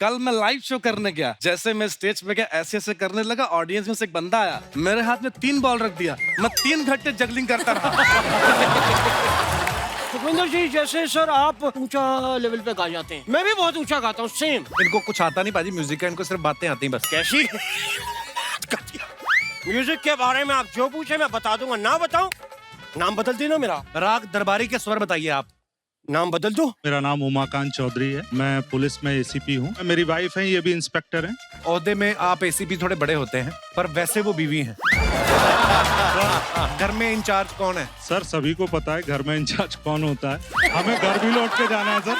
कल मैं live show करने गया, जैसे मैं स्टेज पे गया ऐसे ऐसे करने लगा, ऑडियंस में से एक बंदा आया, मेरे हाथ में 3 बॉल रख दिया, मैं 3 घंटे जगलिंग करता रहा। सुखविंदर जी, जैसे सर आप ऊंचा लेवल पे गा जाते हैं, मैं भी बहुत ऊंचा गाता हूँ, सेम। इनको कुछ आता नहीं पाजी म्यूजिक का, इनको सिर्फ बातें आती हैं बस। कैसी? म्यूजिक के बारे में आप जो पूछे मैं बता दूंगा, ना बताऊं नाम बदल देना मेरा। राग दरबारी के स्वर बताइए आप। नाम बदल दो। मेरा नाम उमाकांत चौधरी है, मैं पुलिस में एसीपी हूँ। मेरी वाइफ है, ये भी इंस्पेक्टर हैं। ओहदे में आप एसीपी थोड़े बड़े होते हैं, पर वैसे वो बीवी हैं। घर में इंचार्ज कौन है? सर सभी को पता है घर में इंचार्ज कौन होता है, हमें घर भी लौट के जाना है सर।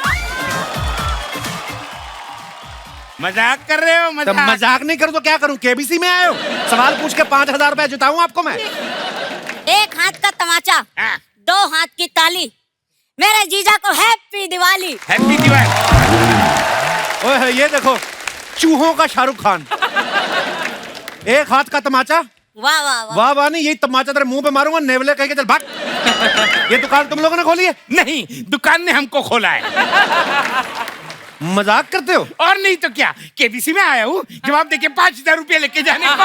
मजाक कर रहे हो? मजाक नहीं करूँ तो क्या करूँ? केबीसी में आए हो, सवाल पूछ के 5000 रुपए जुटाऊं आपको मैं? एक हाथ का तमाचा, 2 हाथ की ताली, मेरे जीजा को हैप्पी दिवाली। हैप्पी दिवाली। ओए ये देखो, चूहों का शाहरुख खान। एक हाथ का तमाचा, वाह वाह वाह। वाह वाह नहीं, यही तमाचा तेरे मुंह पे मारूंगा, नेवले कह के चल भाग। ये दुकान तुम लोगों ने खोली है? नहीं, दुकान ने हमको खोला है। मजाक करते हो? और नहीं तो क्या, केबीसी में आया हूँ, जवाब देके 5000 रुपये लेके जाने को।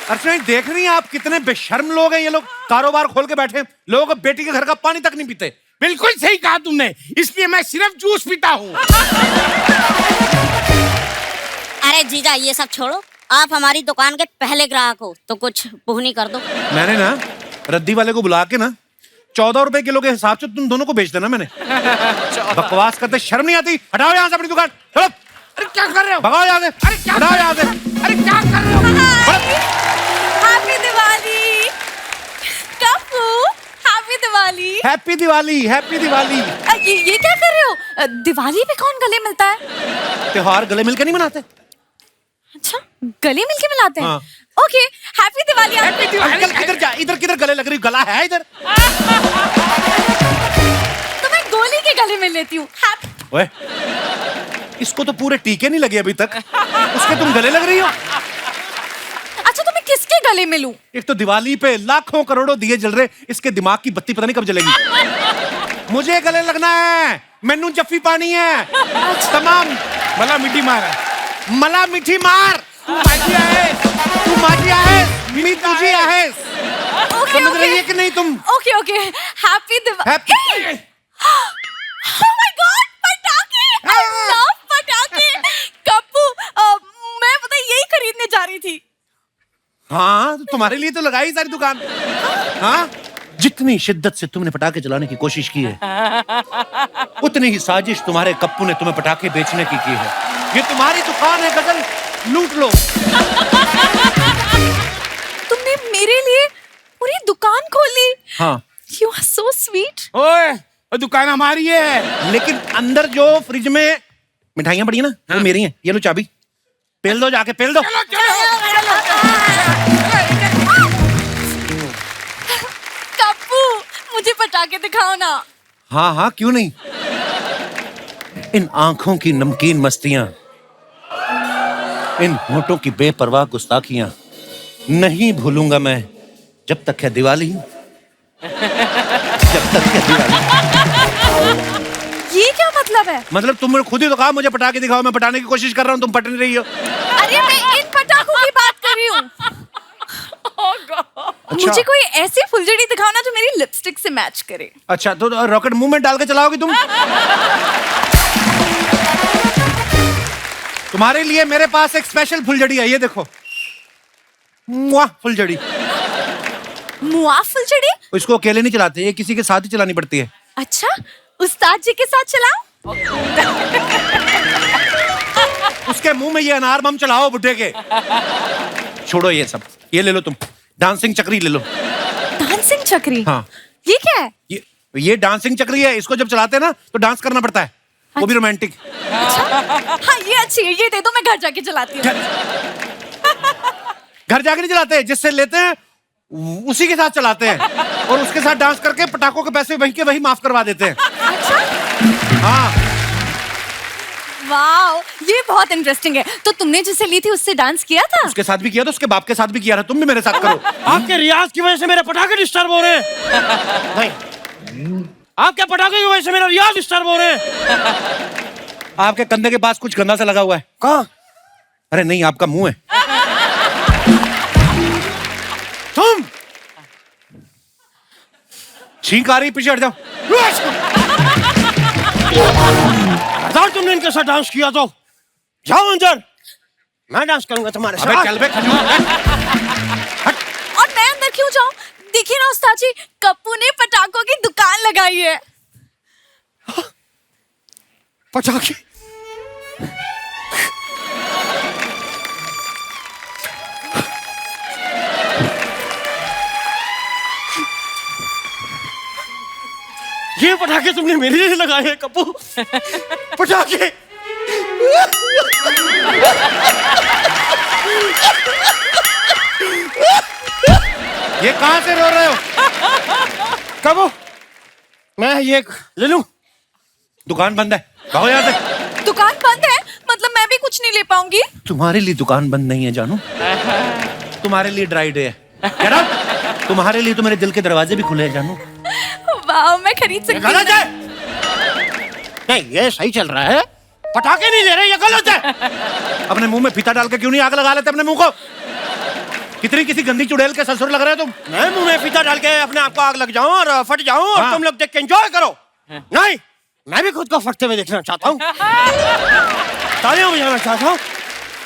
अर्चना देख रही हैं आप कितने बेशर्म लोग हैं ये लोग, कारोबार खोल के बैठे, लोगों को बेटी के घर का पानी तक नहीं पीते। बिल्कुल सही कहा तुमने, इसलिए मैं सिर्फ जूस पीता हूँ। अरे जीजा ये सब छोड़ो, आप हमारी दुकान के पहले ग्राहक हो तो कुछ पुहनी कर दो। मैंने ना रद्दी वाले को बुला के ना 14 रुपए किलो के हिसाब से तुम दोनों को बेच देना मैंने। बकवास करते शर्म नहीं आती? हटाओ यहाँ से अपनी दुकान, चलो। अरे क्या कर रहे हो? भगाओ यहाँ से, अरे क्या हटाओ यहाँ से। अरे क्या कर रहे हो? Happy Diwali Kappu, happy Diwali. Happy Diwali, happy Diwali. ये क्या कर रहे हो? दिवाली पे कौन गले मिलता है? त्योहार गले मिलकर नहीं मनाते? अच्छा, गले मिलके मिलाते हैं। हाँ। Okay, happy Diwali. अंकल किधर जा, इधर किधर गले लग रही, गला है इधर? तो मैं गोली के गले मिल लेती हूँ। ओए, इसको तो पूरे टीके नहीं लगे अभी तक, उसके तुम गले लग रही हो। अच्छा, तो मैं किसके गले मिलूं? एक तो दिवाली पे लाखों करोड़ों दिए जल रहे, इसके दिमाग की बत्ती पता नहीं कब जलेगी। मुझे गले लगना है, मैनू जफ्फी पानी है। तमाम मला मिट्टी मारा, मला मिठी मार। तू माजी आहेस, तू माजी आहेस, मी तुझी आहेस। समझ रही है कि नहीं तुम? Okay okay, happy Diwali. Happy. Oh my God, पटाखे! I love पटाखे। कप्पू, मैं पता है यही खरीदने जा रही थी। हाँ, तो तुम्हारे लिए तो लगाई सारी दुकान। हाँ, जितनी शिद्दत से तुमने पटाखे चलाने की कोशिश की है, उतनी ही साजिश तुम्हारे कप्पू ने तुम्हें पटाखे बेचने की है। ये तुम्हारी दुकान है गजल, लूट लो। तुमने मेरे लिए पूरी दुकान खोली। हाँ, You are so sweet। ओए, वो दुकान हमारी है। लेकिन अंदर जो फ्रिज में मिठाइयाँ पड़ी है ना, वो मेरी हैं। ये लो चाबी, पेल दो, जाके पेल दो। चलो चलो। कप्पू, मुझे पटाखे दिखाओ ना। हाँ हाँ, क्यों नहीं। इन आंखों की नमकीन मस्तियां, इन होठों की बेपरवाह गुस्ताखियां नहीं भूलूंगा मैं जब तक है दिवाली, जब तक है दिवाली। ये क्या मतलब है? मतलब तुमने खुद ही तो कहा मुझे पटाखे दिखाओ, मैं पटाने की कोशिश कर रहा हूँ, तुम पट नहीं रही हो। अरे मैं इन पटाखों की बात कर रही हूँ। अच्छा। मुझे कोई ऐसी फुलझड़ी दिखाओ ना जो मेरी लिपस्टिक से मैच करे। अच्छा, तो रॉकेट मुंह में डाल के चलाओगी तुम? तुम्हारे लिए मेरे पास एक स्पेशल फुलझड़ी है, ये देखो। मुआ फुलझड़ी। मुआ फुलझड़ी? इसको अकेले नहीं चलाते, ये किसी के साथ ही चलानी पड़ती है। अच्छा, उस्ताद जी के साथ चलाओ। उसके मुंह में ये अनार बम चलाओ बुड्ढे के। छोड़ो ये सब, ये ले लो तुम, डांसिंग चक्री ले लो। डांसिंग चक्री? हाँ। ये क्या है? ये डांसिंग चक्री है, इसको जब चलाते हैं ना तो डांस करना पड़ता है, वो भी रोमांटिक। हाँ ये अच्छी है, ये दे दो, मैं घर जाके चलाती हूँ। घर जाके नहीं चलाते, जिससे लेते हैं उसी के साथ चलाते हैं, और उसके साथ डांस करके पटाखों के पैसे वही के वही माफ करवा देते हैं। अच्छा? हाँ। वाओ, ये बहुत इंटरेस्टिंग है। तो तुमने जिसे ली थी उससे डांस किया था? उसके साथ भी किया था, उसके बाप के साथ भी किया था, तुम भी मेरे साथ करो। आपके रियाज की वजह से मेरे पटाखे डिस्टर्ब हो रहे हैं। नहीं, आपके पटाखे की वजह से मेरा रियाज डिस्टर्ब हो रहे हैं। आपके कंधे के पास कुछ गंदा सा लगा हुआ है। कहाँ? अरे नहीं, आपका मुंह है। तुम छींक आ रही, पीछे हट जाओ। अगर तुमने इनके साथ डांस किया तो जाओ अंदर, मैं डांस करूंगा तुम्हारे अबे साथ। चल बे खजूर। और मैं अंदर क्यों जाऊं? देखिए ना उस्ताद जी, कप्पू ने पटाखों की दुकान लगाई है। पटाखे? ये पटाखे तुमने मेरे लिए लगाए हैं कप्पू? पटाखे? ये कहां से रो रहे हो? कप्पू, मैं ये ले लूं? दुकान बंद है, कहो यहाँ से। दुकान बंद है मतलब मैं भी कुछ नहीं ले पाऊंगी? तुम्हारे लिए दुकान बंद नहीं है जानू, तुम्हारे लिए ड्राई डे है। Get out! तुम्हारे लिए तो मेरे दिल के दरवाजे भी खुले हैं जानू। वाह, मैं खरीद सकती हूँ। गलत है। नहीं, ये सही चल रहा है। पटाखे नहीं ले रहे, ये गलत है। अपने मुंह में फीता डाल के क्यों नहीं आग लगा लेते अपने मुंह को? कितनी किसी गंदी चुड़ैल के ससुर लग रहे हो तुम। मैं मुंह में फीता डाल के अपने आप को आग लग जाऊं और फट जाऊं और हाँ। तुम लोग देख के एंजॉय करो? नहीं, मैं भी खुद को फटते हुए देखना चाहता हूँ। तालियां बजाना चाहता हूँ।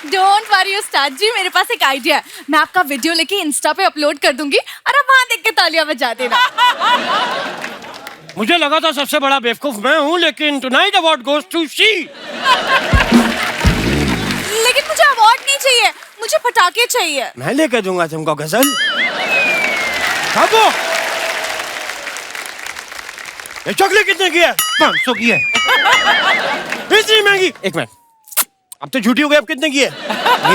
डोंट वरी उस्ताद जी, मेरे पास एक आइडिया है। मैं आपका वीडियो लेके इंस्टा पे अपलोड कर दूंगी और आप वहां देख के तालियां बजा देना। मुझे लगा था सबसे बड़ा बेवकूफ मैं हूँ, लेकिन tonight award goes to she. लेकिन मुझे अवार्ड नहीं चाहिए, मुझे पटाखे चाहिए। मैं लेके दूंगा तुमको गजल। कबो, ये चॉकलेट कितने की है? 500 की है। इतनी महंगी? एक मिनट, अब तो झूठी हो गई। अब कितने की है?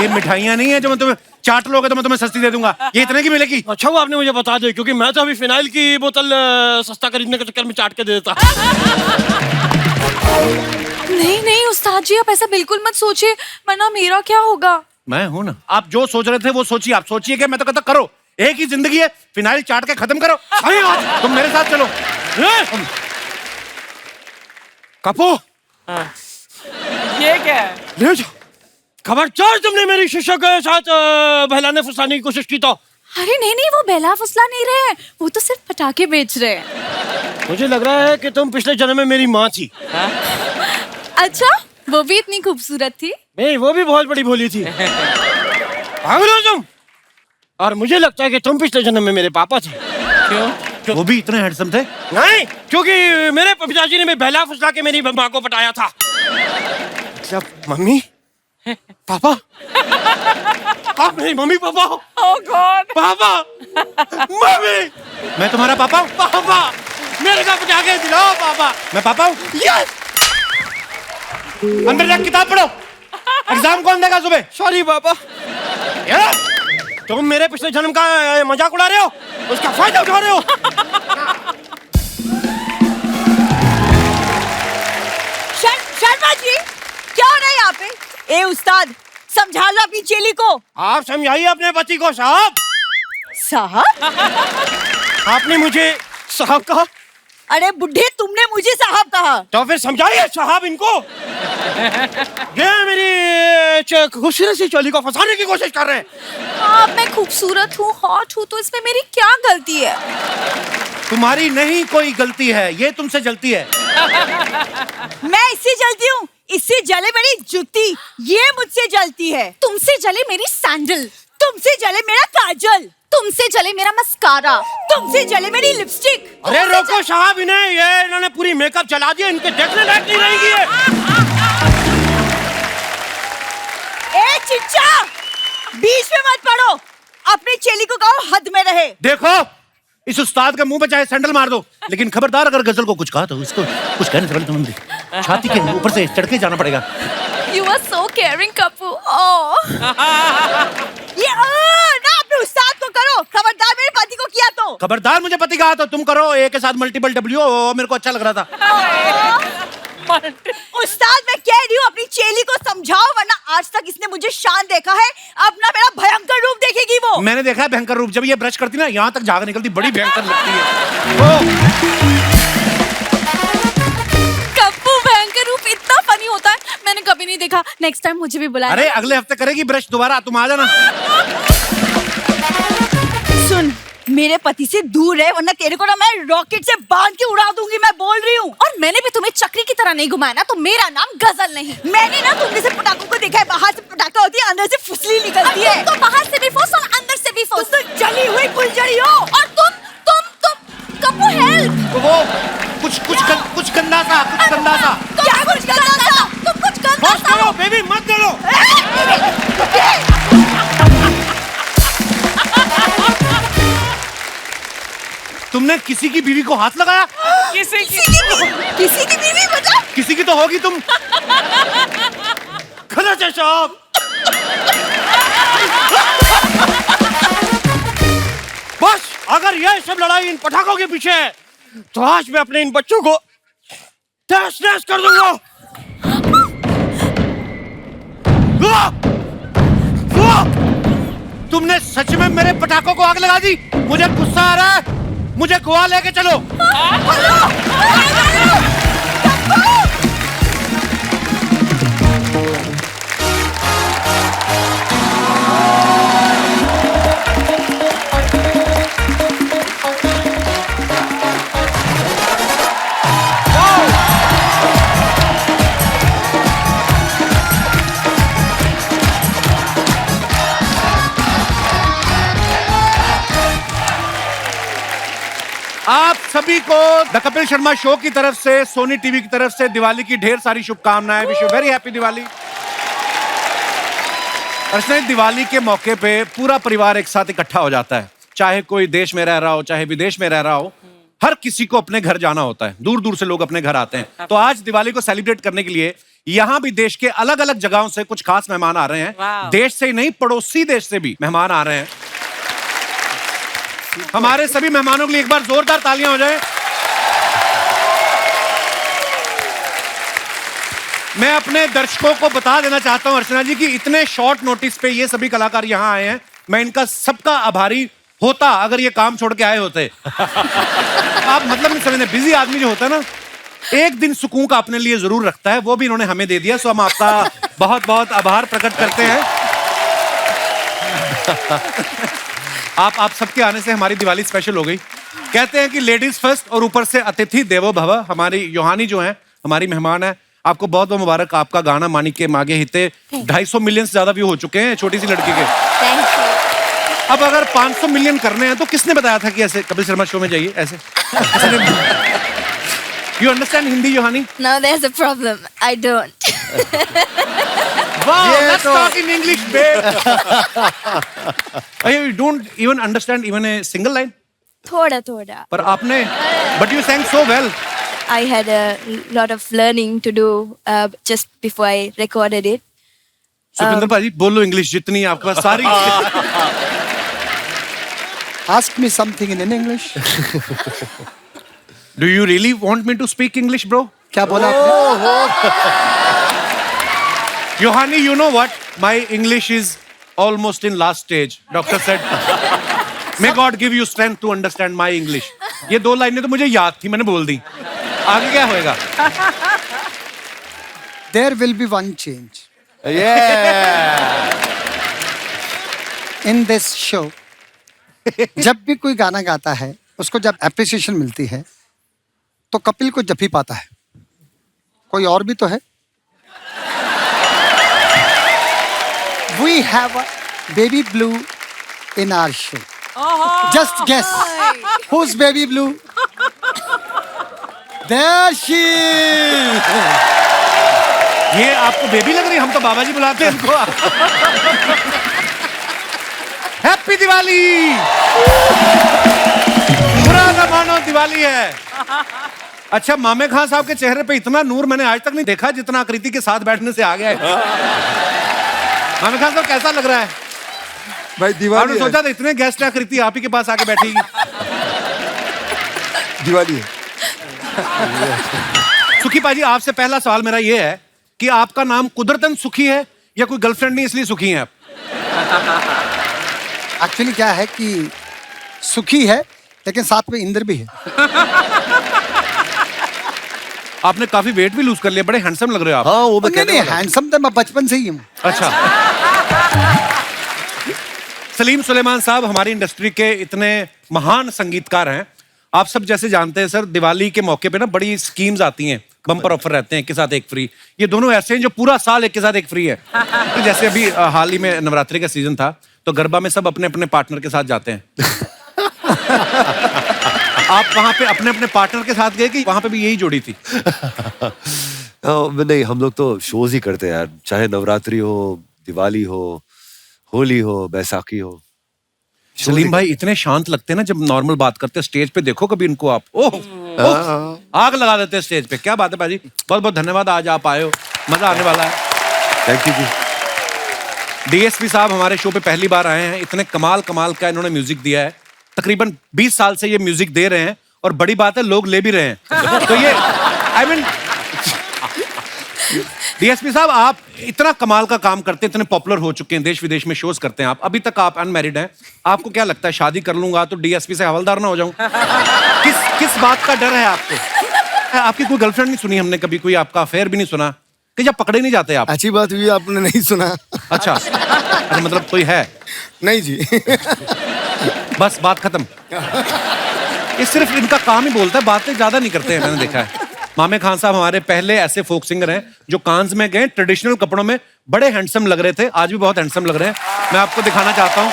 ये मिठाइयाँ नहीं है जो मैं तुम्हें चाट लोगे तो मैं तुम्हें सस्ती दे दूंगा। ये इतने की मिलेगी। अच्छा वो आपने मुझे बता दिया, क्योंकि मैं तो अभी फिनाइल की बोतल सस्ता खरीदने के चक्कर में चाट के दे देता। नहीं नहीं उस्ताद जी, आप ऐसा बिल्कुल मत सोचिए, वरना मेरा क्या होगा? मैं हूं ना। आप जो सोच रहे थे वो सोचिए। आप सोचिए कि मैं तो कहता करो, एक ही जिंदगी है, फिनाइल चाट के खत्म करो। सही बात। तुम मेरे साथ चलो। कपो, ये क्या है? ले जाओ। खबरदार तुमने मेरी शिष्य के साथ बहलाने फुसलाने की कोशिश की तो। अरे नहीं नहीं, वो बेला फुसला नहीं रहे हैं, वो तो सिर्फ पटाखे बेच रहे हैं। मुझे लग रहा है कि तुम पिछले जन्म में मेरी माँ थी। अच्छा, वो भी इतनी खूबसूरत थी? नहीं, वो भी बहुत बड़ी भोली थी। पागल हो तुम? और मुझे लगता है कि तुम पिछले जन्म में मेरे पापा थे। क्यों? वो भी इतने हैंडसम थे? नहीं, क्योंकि मेरे पिताजी ने बहला फुसला के मेरी माँ को पटाया था। मतलब मम्मी पापा? आप मेरी मम्मी पापा हो? Oh God! पापा, मम्मी, मैं तुम्हारा पापा हूँ? पापा, मेरे को पटाखे दिलाओ पापा। मैं पापा हूँ? यस। अंदर जाके किताब पढ़ो। एग्जाम कौन देगा सुबह? सॉरी पापा। तुम मेरे पिछले जन्म का मजाक उड़ा रहे हो, उसका फायदा उठा रहे हो। शर्मा जी, क्या हो रहा है यहाँ पे? ए उस्ताद, समझा लो अपनी चेली को। आप समझाइए अपने पति को। साहब, साहब? आपने मुझे साहब कहा? अरे बुढ़े, तुमने मुझे साहब कहा। तो फिर समझाइए साहब इनको। ये मेरी खूबसूरत सी चोली को फंसाने की कोशिश कर रहे हैं। आप, मैं खूबसूरत हूँ, हॉट हूँ, तो इसमें मेरी क्या गलती है? तुम्हारी नहीं कोई गलती है, ये तुमसे जलती है। मैं इससे जलती हूँ, इससे जले मेरी जूती, ये मुझसे जलती है। तुमसे जले मेरी सैंडल, तुमसे जले मेरा काजल, तुमसे जले मेरा मस्कारा, तुमसे जले मेरी लिपस्टिक। अरे रोको साहब, इन्होंने पूरी मेकअप जला दिया, इनके देखने लायक नहीं रहेंगी ये। ए चिच्चा, बीच में मत पड़ो, अपनी चेली को कहो हद में रहे। देखो, इस उस्ताद के मुंह पे चाहे सैंडल मार दो, लेकिन खबरदार अगर गजल को कुछ कहा तो इसको कुछ कहने से पहले तुम्हें छाती के ऊपर से चढ़ के जाना पड़ेगा। You are so caring, Kappu. ओह। ये ना अपने उस्ताद को करो, खबरदार मेरे पति को किया तो। खबरदार मुझे पति कहा तो तुम करो। ए के साथ मल्टीपल डब्ल्यू, मेरे को अच्छा लग रहा था। उस्ताद, मैं कह रही हूँ अपनी चेली को समझाओ, वरना आज तक इसने मुझे शान देखा है, अपना मेरा भयंकर रूप देखेगी वो। मैंने देखा है भयंकर रूप, जब ये ब्रश करती ना यहाँ तक झाग निकलती, बड़ी भयंकर लगती है। कप्पू, भयंकर रूप इतना फनी होता है, देखा, नेक्स्ट टाइम मुझे भी बुलाना। अरे अगले हफ्ते करेगी ब्रश दोबारा, तुम आ जाना। सुन, मेरे पति से दूर है, वरना तेरे को ना मैं रॉकेट से बांध के उड़ा दूंगी, मैं बोल रही हूँ। और मैंने भी तुम्हें चक्री की तरह नहीं घुमाया ना, तो मेरा नाम गजल नहीं। मैंने ना तुम जैसे पटाखों को देखा है, बाहर से पटाखा होती है, अंदर से फुसली निकलती है। तो बाहर से भी फुस और अंदर से भी फुस। तो जली हुई फुलझड़ी हो। और तुम कप्पू हेल्प। तो वो कुछ गंदा सा, कुछ गंदा सा। क्या कुछ गंदा सा? तुम कुछ गंदा बस करो बेबी, मत करो। तुमने किसी की बीवी को हाथ लगाया? किसी की बीवी बता। किसी की तो होगी तुम। खरच है साहब। बस अगर यह सब लड़ाई इन पटाखों के पीछे है, तो आज मैं अपने इन बच्चों को तहस नहस कर दूंगा। तुमने सच में मेरे पटाखों को आग लगा दी? मुझे गुस्सा आ रहा है, मुझे गोवा लेके चलो। आप सभी को द कपिल शर्मा शो की तरफ से, सोनी टीवी की तरफ से दिवाली की ढेर सारी शुभकामनाएं। Wish you very happy Diwali. Archana, Diwali के मौके पे पूरा परिवार एक साथ इकट्ठा हो जाता है, चाहे कोई देश में रह रहा हो, चाहे विदेश में रह रहा हो, हर किसी को अपने घर जाना होता है। दूर दूर से लोग अपने घर आते हैं। तो आज दिवाली को सेलिब्रेट करने के लिए यहाँ भी देश के अलग अलग जगहों से कुछ खास मेहमान आ रहे हैं। देश से ही नहीं, पड़ोसी देश से भी मेहमान आ रहे हैं। हमारे सभी मेहमानों के लिए एक बार जोरदार तालियां हो जाए। मैं अपने दर्शकों को बता देना चाहता हूं अर्चना जी कि इतने शॉर्ट नोटिस पे ये सभी कलाकार यहां आए हैं। मैं इनका सबका आभारी होता अगर ये काम छोड़ के आए होते। आप मतलब नहीं समझते, बिजी आदमी जो होता है ना, एक दिन सुकून का अपने लिए जरूर रखता है, वो भी इन्होंने हमें दे दिया। सो हम आपका बहुत बहुत आभार प्रकट करते हैं। आप सबके आने से हमारी दिवाली स्पेशल हो गई। कहते हैं कि लेडीज फर्स्ट और ऊपर से अतिथि देवो भव। हमारी योहानी जो है, हमारी मेहमान है, आपको बहुत बहुत मुबारक। आपका गाना मानी के मागे हिते 250 मिलियन से ज्यादा व्यू हो चुके हैं छोटी सी लड़की के। अब अगर 500 मिलियन करने हैं तो किसने बताया था कि ऐसे कपिल शर्मा शो में जाइए ऐसे? You understand Hindi, Yohani? No, there's a problem. I don't. Wow, let's talk in English, babe. You don't even understand even a single line? थोड़ा. पर आपने, but you sang so well. I had a lot of learning to do just before I recorded it. Supinder भाजी बोलो English जितनी आपके पास सारी। Ask me something in English. Do you really want me to speak English, bro? क्या बोला आपने? Yohani, you know what? My English is almost in last stage. Doctor said, may God give you strength to understand my English. ये दो लाइनें तो मुझे याद थी, मैंने बोल दी। आगे क्या होएगा? There will be one change. Yeah. In this show, जब भी कोई गाना गाता है, उसको जब एप्रिसिएशन मिलती है, तो कपिल को जब ही पाता है। कोई और भी तो है। We have a baby blue in our show. Just guess who's baby blue? There she is. ये आपको बेबी लग रही है? हम तो बाबा जी बुलाते हैं इनको। हैप्पी दिवाली। बुरा ना मानो, दिवाली है। अच्छा, मामे खान साहब के चेहरे पे इतना नूर मैंने आज तक नहीं देखा जितना आकृति के साथ बैठने से आ गया है। मामे खान साहब कैसा लग रहा है? भाई दिवाली आपने सोचा था इतने गेस्ट आकृति आप ही के पास आके बैठेगी? दिवाली है। सुखी पाजी, आपसे पहला सवाल मेरा ये है कि आपका नाम कुदरतन सुखी है या कोई गर्लफ्रेंड नहीं इसलिए सुखी हैं आप? एक्चुअली क्या है कि सुखी है, लेकिन साथ में इंद्र भी है। आपने काफी वेट भी लूज कर लिया, बड़े हैंडसम लग रहे हो आप। हाँ वो मैं नहीं कहने नहीं, वाला। हैंडसम तो मैं बचपन से ही हूँ। अच्छा। सलीम सुलेमान साहब हमारी इंडस्ट्री के इतने महान संगीतकार हैं। आप सब जैसे जानते हैं सर, दिवाली के मौके पे ना बड़ी स्कीम्स आती हैं, बम्पर ऑफर रहते हैं, एक के साथ एक फ्री। ये दोनों ऐसे हैं जो पूरा साल एक के साथ एक फ्री है। तो जैसे अभी हाल ही में नवरात्रि का सीजन था, तो गरबा में सब अपने अपने पार्टनर के साथ जाते हैं। आप वहां पे अपने अपने पार्टनर के साथ गए कि वहां पे भी यही जोड़ी थी? नहीं, हम लोग तो शोज ही करते हैं यार, चाहे नवरात्रि हो, दिवाली हो, होली हो, बैसाखी हो। सलीम भाई इतने शांत लगते हैं ना जब नॉर्मल बात करते हैं, स्टेज पे देखो कभी इनको आप, ओह आग लगा देते हैं स्टेज पे। क्या बात है भाजी, बहुत बहुत धन्यवाद, आज आप आए हो, मजा आने वाला है। Thank you ji. डीएसपी साहब हमारे शो पे पहली बार आए हैं, इतने कमाल कमाल का इन्होंने म्यूजिक दिया है। तकरीबन 20 साल से ये म्यूजिक दे रहे हैं और बड़ी बात है लोग ले भी रहे हैं। तो ये आई मीन डीएसपी साहब आप इतना कमाल का काम करते हैं, इतने पॉपुलर हो चुके हैं, देश विदेश में शोज करते हैं आप, अभी तक आप अनमैरिड हैं। आपको क्या लगता है शादी कर लूंगा तो डीएसपी से हवलदार ना हो जाऊं? किस बात का डर है आपको? आपकी कोई गर्लफ्रेंड नहीं सुनी हमने कभी, कोई आपका अफेयर भी नहीं सुना कि जब पकड़े नहीं जाते आप? अच्छी बात हुई आपने नहीं सुना। अच्छा, अरे मतलब कोई है? नहीं जी। बस बात खत्म। ये सिर्फ इनका काम ही बोलता है, बातें ज्यादा नहीं करते हैं, मैंने देखा है। मामे खान साहब हमारे पहले ऐसे फोक सिंगर हैं जो कांस में गए ट्रेडिशनल कपड़ों में, बड़े हैंडसम लग रहे थे, आज भी बहुत हैंडसम लग रहे हैं। मैं आपको दिखाना चाहता हूं,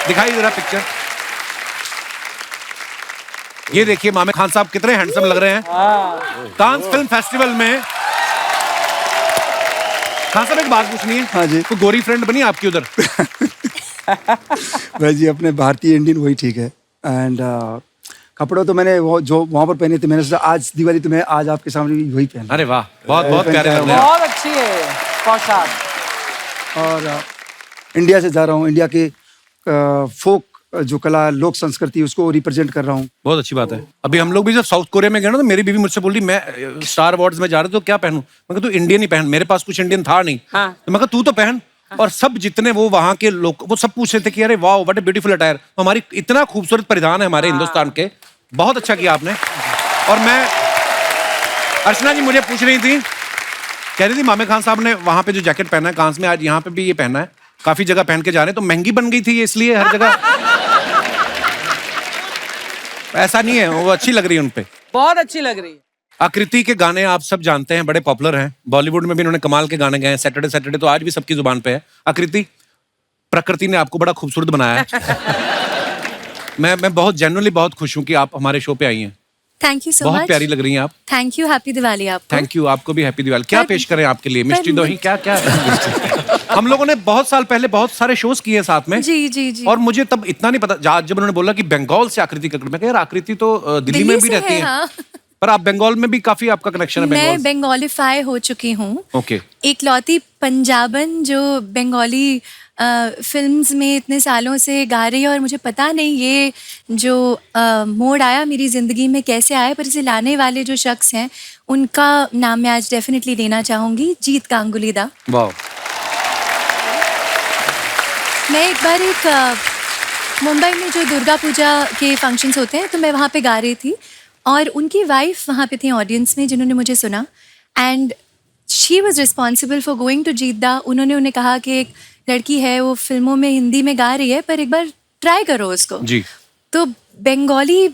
दिखाइए जरा पिक्चर। ये देखिए मामे खान साहब कितने हैंडसम लग रहे हैं कांस फिल्म फेस्टिवल में। खान साहब एक बात पूछनी है। हाँ जी। कोई गोरी फ्रेंड बनी आपकी उधर? भाई जी अपने भारतीय इंडियन वही ठीक है। एंड कपड़े तो मैंने वो जो वहाँ पर पहने थे, मैंने सोचा आज दिवाली तो मैं आज आपके सामने भी वही पहना। अरे वाह, बहुत बहुत प्यारे लग रहे हैं। बहुत अच्छी है पोशाक। और इंडिया से जा रहा हूँ, इंडिया के फोक जो कला लोक संस्कृति उसको रिप्रेजेंट कर रहा हूँ। बहुत अच्छी बात है। अभी हम लोग भी जब साउथ कोरिया में गए ना, तो मेरी बीवी मुझसे बोली मैं स्टार अवार्ड्स में जा रहा तो क्या पहनूं? मैं कहा तू इंडियन ही पहन, मेरे पास कुछ इंडियन था नहीं। हाँ। तो मैं कहा तू तो पहन। और सब जितने वो वहां के लोग वो सब पूछ रहे थे कि अरे वाह व्हाट ए ब्यूटीफुल अटायर। हमारी इतना खूबसूरत परिधान है हमारे हिंदुस्तान के, बहुत अच्छा किया आपने। और मैं अर्चना जी मुझे पूछ रही थी, कह रही थी मामे खान साहब ने वहां पे जो जैकेट पहना है कांस में, आज यहाँ पे भी ये पहना है, काफी जगह पहन के जा रहे हैं, तो महंगी बन गई थी ये इसलिए हर जगह? ऐसा नहीं है, वो अच्छी लग रही है उनपे, बहुत अच्छी लग रही है। आकृति के गाने आप सब जानते हैं, बड़े पॉपुलर हैं, बॉलीवुड में भी इन्होंने कमाल के गाने गाए हैं। सैटरडे सैटरडे तो आज भी सबकी जुबान पे है। आकृति, प्रकृति ने आपको बड़ा खूबसूरत बनाया है। मैं बहुत जेन्युइनली बहुत खुश हूँ कि आप हमारे शो पे आई हैं। थैंक यू सो बहुत मच। प्यारी लग रही हैं आप। थैंक यू, हैप्पी दिवाली आपको। थैंक यू, आपको भी हैप्पी दिवाली। क्या पेश करें आपके लिए? मिष्टी दोही क्या क्या? हम लोगों ने बहुत साल पहले बहुत सारे शोज किए साथ में। जी जी जी। और मुझे तब इतना नहीं पता, जब उन्होंने बोला कि बंगाल से आकृति का, मैं कह यार आकृति तो दिल्ली में भी से रहती है। हाँ। पर आप बंगाल में भी काफी आपका कनेक्शन है। मैं बंगाल बंगालीफाई हो चुकी हूँ। ओके। इकलौती पंजाबन जो बंगाली फिल्म्स में इतने सालों से गा रही है, और मुझे पता नहीं ये जो मोड़ आया मेरी ज़िंदगी में कैसे आया, पर इसे लाने वाले जो शख्स हैं उनका नाम मैं आज डेफिनेटली लेना चाहूँगी, जीत गांगुली दा। वाह। मैं एक बार मुंबई में जो दुर्गा पूजा के फंक्शंस होते हैं तो मैं वहाँ पे गा रही थी, और उनकी वाइफ वहाँ पे थी ऑडियंस में जिन्होंने मुझे सुना, and she was responsible for going to जीत दा। उन्होंने उन्हें कहा कि एक लड़की है वो फिल्मों में हिंदी में गा रही है, पर एक बार ट्राई करो उसको। जी। तो बंगाली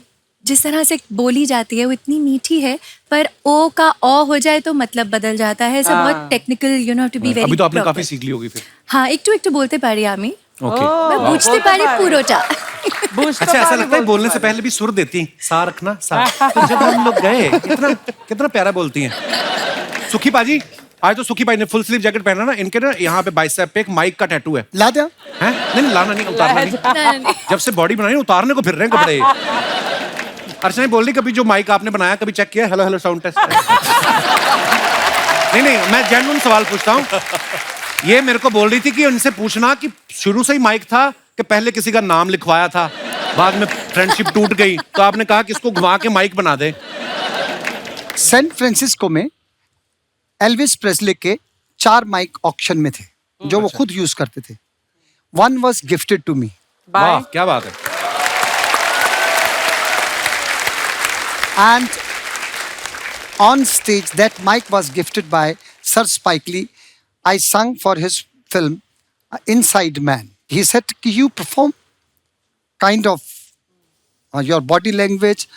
जिस तरह से बोली जाती है वो इतनी मीठी है, पर ओ का ओ हो जाए तो मतलब बदल जाता है। सब बहुत technical, you know to be very. अभी तो आपने काफी सीख ली होगी फिर। हाँ, একটু বলতে পারি আমি। ओके। मैं বুঝতে পারি পুরোটা। अच्छा, ऐसा लगता है बोलने से पहले भी सुर देती हैं, सा रखना सा। तो जब हम लोग गए, कितना प्यारा बोलती हैं। सुखी पाजी, आज तो सुखी भाई ने फुल स्लीव जैकेट पहना ना, इनके ना यहाँ पे बाइसेप पे एक माइक का टैटू है। ला दिया? हैं? नहीं लाना नहीं, उतारना नहीं। जब से बॉडी बनाई उतारने को फिर रहे हैं कपड़े। अर्चना बोल रही कभी जो माइक आपने बनाया कभी चेक किया? Hello hello sound test. नहीं, मैं जेन्युइन सवाल पूछता हूँ। ये मेरे को बोल रही थी कि उनसे पूछना कि शुरू से ही माइक था कि पहले किसी का नाम लिखवाया था, बाद में फ्रेंडशिप टूट गई, तो आपने कहा कि इसको घुमा के माइक बना दे। सैन फ्रांसिस्को में एल्विस प्रेस्ले के 4 माइक ऑक्शन में थे जो वो खुद यूज करते थे। One was gifted to me. वाह, क्या बात है। And on stage, that mic was gifted by Sir Spike Lee. I sung for his film Inside Man. He said, you perform kind of your body language,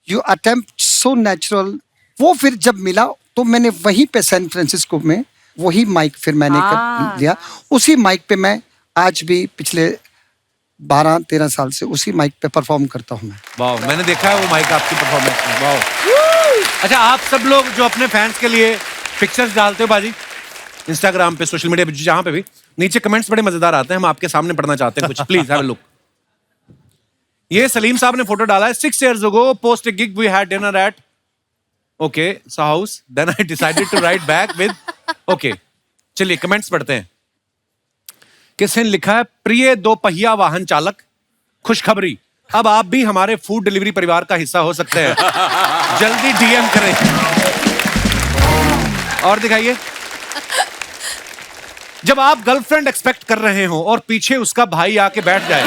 you attempt so natural. वो फिर जब मिला तो मैंने वहीं पे San Francisco में वही माइक फिर मैंने कर लिया. उसी माइक पे मैं आज भी पिछले 12-13 साल से उसी माइक पे परफॉर्म करता हूँ मैं. वाह, मैंने देखा है वो माइक आपकी परफॉर्मेंस में. वाह. अच्छा, आप सब लोग जो अपने फैंस के लिए पिक्चर्स डालते हो बाजी इंस्टाग्राम पे, सोशल मीडिया पे, जहां पे भी, नीचे कमेंट्स बड़े मजेदार आते हैं. हम आपके सामने पढ़ना चाहते हैं कुछ. Please have a look. ये सलीम साहब ने फोटो डाला है. 6 years ago, post a gig we had dinner at so house. Then I decided to write back with okay. चलिए कमेंट्स पढ़ते हैं. किसने लिखा है? प्रिय 2 पहिया वाहन चालक, खुशखबरी, अब आप भी हमारे फूड डिलीवरी परिवार का हिस्सा हो सकते हैं. जल्दी डीएम करें. और दिखाइए. जब आप गर्लफ्रेंड एक्सपेक्ट कर रहे हो और पीछे उसका भाई आके बैठ जाए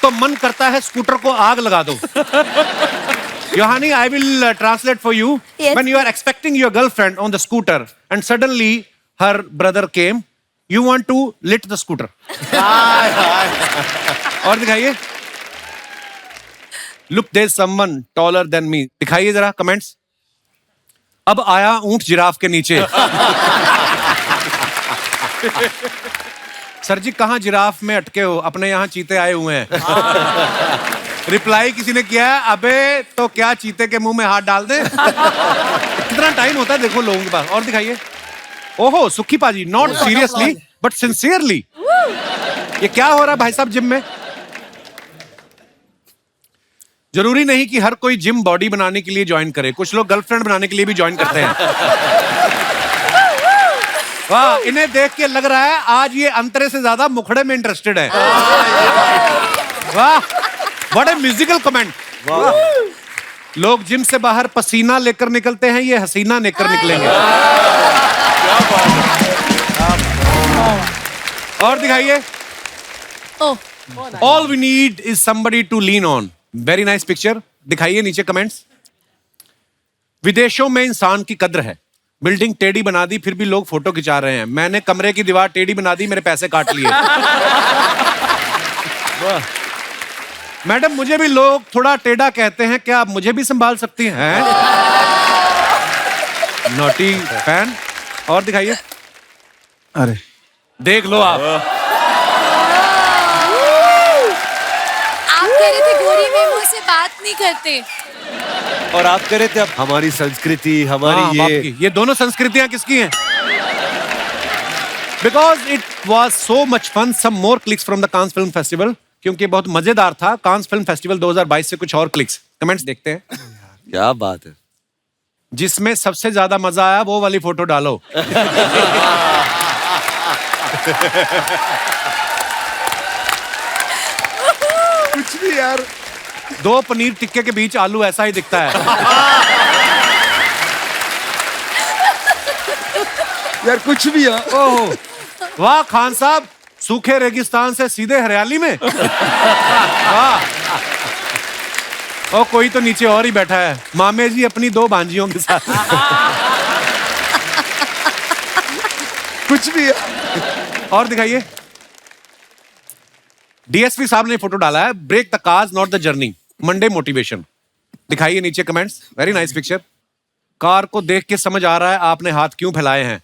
तो मन करता है स्कूटर को आग लगा दो. Yohani, I will translate for you. Yes. When you are expecting your girlfriend on the scooter and suddenly her brother came, you want to lit the scooter. और दिखाइए. Look, there's someone taller than me. दिखाइए जरा comments. अब आया ऊंट giraffe के नीचे. Sir जी कहाँ जिराफ में अटके हो? अपने यहाँ चीते आए हुए हैं. रिप्लाई किसी ने किया है, अबे तो क्या चीते के मुंह में हाथ डाल दे. कितना टाइम होता है देखो लोगों के पास. और दिखाइए. ओहो सुखी पाजी, नॉट सीरियसली बट सिंसियरली. ये क्या हो रहा है भाई साहब जिम में? जरूरी नहीं कि हर कोई जिम बॉडी बनाने के लिए ज्वाइन करे. कुछ लोग गर्लफ्रेंड बनाने के लिए भी ज्वाइन करते हैं. वाह, इन्हें देख के लग रहा है आज ये अंतरे से ज्यादा मुखड़े में इंटरेस्टेड है. वाह, व्हाट अ म्यूजिकल कमेंट. लोग जिम से बाहर पसीना लेकर निकलते हैं, ये हसीना लेकर निकलेंगे. और दिखाइए. All we need is somebody to lean on. Very nice picture. दिखाइए नीचे कमेंट्स. विदेशों में इंसान की कद्र है. बिल्डिंग टेढ़ी बना दी फिर भी लोग फोटो खिंचा रहे हैं. मैंने कमरे की दीवार टेढ़ी बना दी, मेरे पैसे काट लिए. मैडम मुझे भी लोग थोड़ा टेढ़ा कहते हैं, क्या आप मुझे भी संभाल सकती हैं? Naughty fan. और दिखाइए. अरे देख लो आप. आप कह रहे थे गोरी में मुझसे बात नहीं करते. और आप कह रहे थे अब हमारी संस्कृति, हमारी ये दोनों संस्कृतियां किसकी हैं? Because it was so much fun. Some more clicks from the Cannes Film Festival. क्योंकि बहुत मजेदार था. कांस फिल्म फेस्टिवल 2022 से कुछ और क्लिक्स. कमेंट्स देखते हैं. क्या बात है. जिसमें सबसे ज्यादा मजा आया वो वाली फोटो डालो. कुछ भी यार. 2 पनीर टिक्के के बीच आलू ऐसा ही दिखता है. यार कुछ भी यार. ओहो, वाह खान साहब, सूखे रेगिस्तान से सीधे हरियाली में. वाह. और कोई तो नीचे और ही बैठा है. मामे जी अपनी 2 भांजियों के साथ. कुछ भी यार. और दिखाइए. डीएसपी साहब ने फोटो डाला है. Break the cars not the journey, Monday motivation. दिखाइए नीचे comments. Very nice picture. Car को देख के समझ आ रहा है आपने हाथ क्यों फैलाए हैं.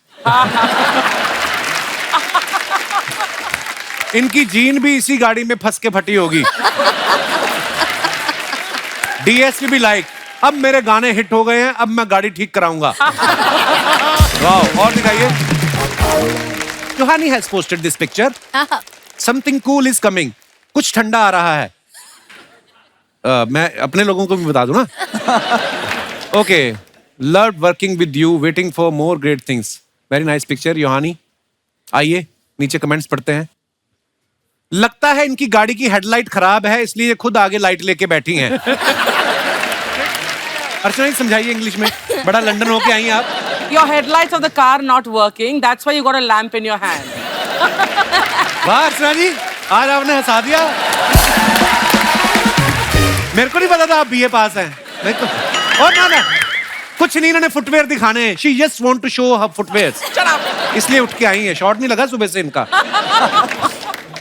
इनकी जीन भी इसी गाड़ी में फंस के फटी होगी. डीएसपी भी लाइक, अब मेरे गाने हिट हो गए हैं, अब मैं गाड़ी ठीक कराऊंगा. वाह. और दिखाइए. Johnny has posted this picture. Something cool is coming. कुछ ठंडा आ रहा है. मैं अपने लोगों को भी बता दूं ना. Okay. Loved working with you, waiting for more great things. Very nice picture Yohani. आइए नीचे कमेंट्स पढ़ते हैं. लगता है इनकी गाड़ी की हेडलाइट खराब है, इसलिए ये खुद आगे लाइट लेके बैठी हैं. अर्चना जी समझाइए इंग्लिश में. बड़ा लंदन होके आई हैं आप. Your headlights of the car not working. That's why you got a lamp in your hand. वाह अर्चना जी, आज आपने हंसा दिया. मेरे को नहीं पता था आप बीए पास हैं. मेरे को. और ना कुछ नहीं, इन्होंने फुटवेयर दिखाने हैं। She just want to show her footwear, इसलिए उठ के आई है। शॉर्ट नहीं लगा सुबह से इनका।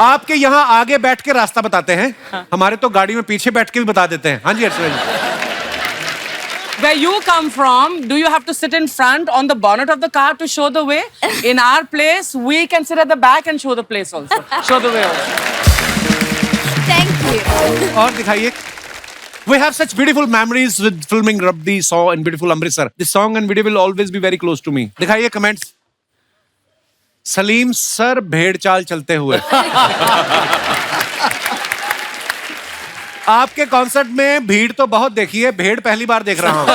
आपके यहाँ आगे बैठ के रास्ता बताते हैं, हमारे तो गाड़ी में पीछे बैठ के भी बता देते हैं। हाँ जी अर्चना जी। Where you come from, do you have to sit in front on the bonnet of the car to show the way? In our place, we can sit at the back and show the place also. Show the way also. Thank you. और दिखाइए। We have such beautiful memories with filming Rabdi Saw in beautiful Amritsar. This song and video will always be very close to me. दिखाइए comments. Salim sir भेड़ चाल चलते हुए। आपके concert में भीड़ तो बहुत देखी है, भेड़ पहली बार देख रहा हूं।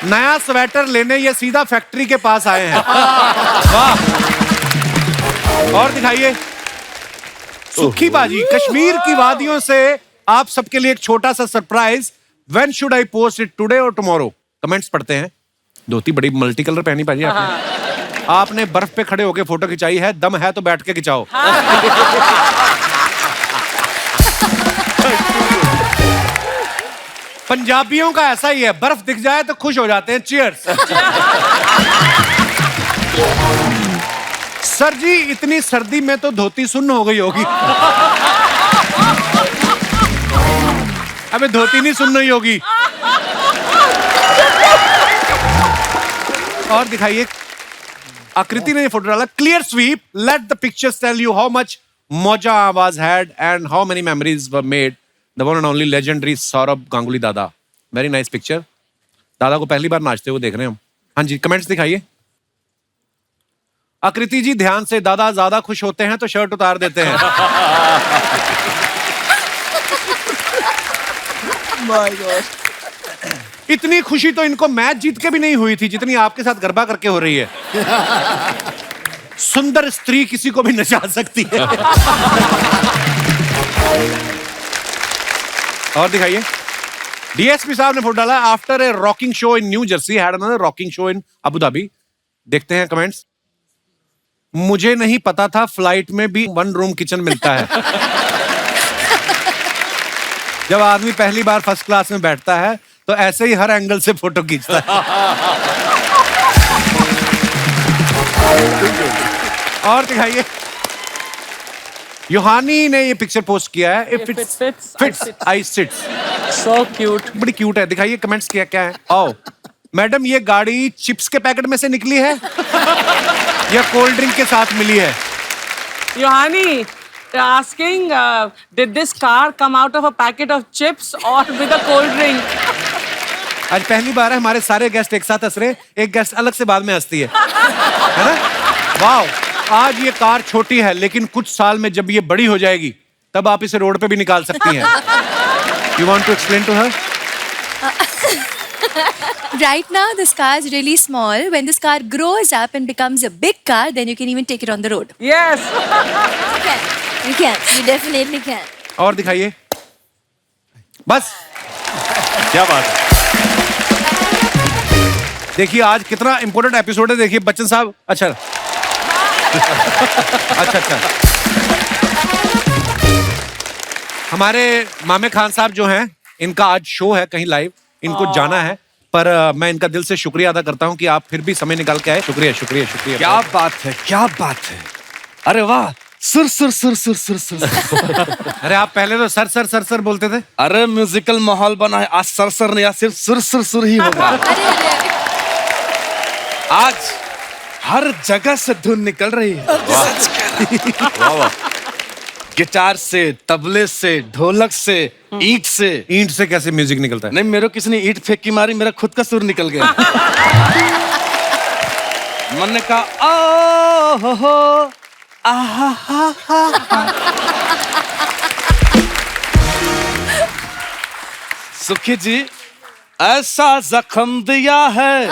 नया स्वेटर लेने ये सीधा फैक्ट्री के पास आए हैं। वाह। और दिखाइए। सुखी बाजी, कश्मीर की वादियों से आप सबके लिए एक छोटा सा surprise. When should I post it, today और टुमारो? कमेंट्स पढ़ते हैं। धोती बड़ी मल्टी कलर पहनी बाजी आपने। आपने बर्फ पे खड़े होके फोटो खिंचाई है, दम है तो बैठ के खिंचाओ। पंजाबियों का ऐसा ही है, बर्फ दिख जाए तो खुश हो जाते हैं। चीयर्स। सर जी इतनी सर्दी में तो धोती सुन्न हो गई होगी। अबे धोती नहीं सुन्न ही होगी। और दिखाइए। आकृति ने ये फोटो डाला। Clear sweep, let the pictures tell you how much Moja was had and how many memories were made. The one and only legendary Saurabh Ganguly दादा. Very nice picture. दादा को पहली बार नाचते हुए देख रहे हैं हम। हाँ जी, कमेंट्स दिखाइए। आकृति जी ध्यान से, दादा ज्यादा खुश होते हैं तो शर्ट उतार देते हैं। My God. इतनी खुशी तो इनको मैच जीत के भी नहीं हुई थी जितनी आपके साथ गरबा करके हो रही है। सुंदर स्त्री किसी को भी नचा सकती है। और दिखाइए। डीएसपी साहब ने फोटो डाला। After a rocking show in new Jersey had another rocking show in Abu Dhabi. देखते हैं कमेंट्स। मुझे नहीं पता था फ्लाइट में भी 1 रूम किचन मिलता है। जब आदमी पहली बार फर्स्ट क्लास में बैठता है तो ऐसे ही हर एंगल से फोटो खींचता है। और दिखाइए। योहानी ने ये पिक्चर पोस्ट किया है। If it fits, I sit. So cute. बड़ी क्यूट है। दिखाइए कमेंट्स क्या क्या है। आओ मैडम, ये गाड़ी चिप्स के पैकेट में से निकली है या कोल्ड ड्रिंक के साथ मिली है? Yohani, asking, did this car come out of a packet of chips or with a cold drink? आज पहली बार है हमारे सारे गेस्ट एक साथ हंस रहे, एक गेस्ट अलग से बाद में हंसती है ना? वाओ। आज ये कार छोटी है लेकिन कुछ साल में जब ये बड़ी हो जाएगी तब आप इसे रोड पे भी निकाल सकती हैं। You want to explain to her? Right now, this car is really small. When this car grows up and becomes a big car, then you can even take it on the road. Yes. You can. You definitely can. और दिखाइए। बस क्या बात है। देखिए आज कितना important episode है। देखिए बच्चन साहब। अच्छा अच्छा। हमारे मामे खान साहब जो हैं, इनका आज शो है कहीं लाइव, इनको जाना है, पर मैं इनका दिल से शुक्रिया अदा करता हूं कि आप फिर भी समय निकाल के आए। शुक्रिया शुक्रिया शुक्रिया। क्या बात है, क्या बात है। अरे वाह, सुर सुर सुर सुर सुर सुर। अरे आप पहले तो सर सर सर सर बोलते थे। अरे म्यूजिकल माहौल बना है, आज सर सर नहीं, आज सिर्फ सुर सुर सुर ही होगा। आज हर जगह से धुन निकल रही है। वाह। गिटार से, तबले से, ढोलक से, ईंट से। ईंट से कैसे म्यूजिक निकलता है? नहीं, मेरे को किसी ने ईंट फेंक की मारी, मेरा खुद का सुर निकल गया। मन ने कहा ओ हो आहा हा हा। सुखी जी ऐसा जख्म दिया है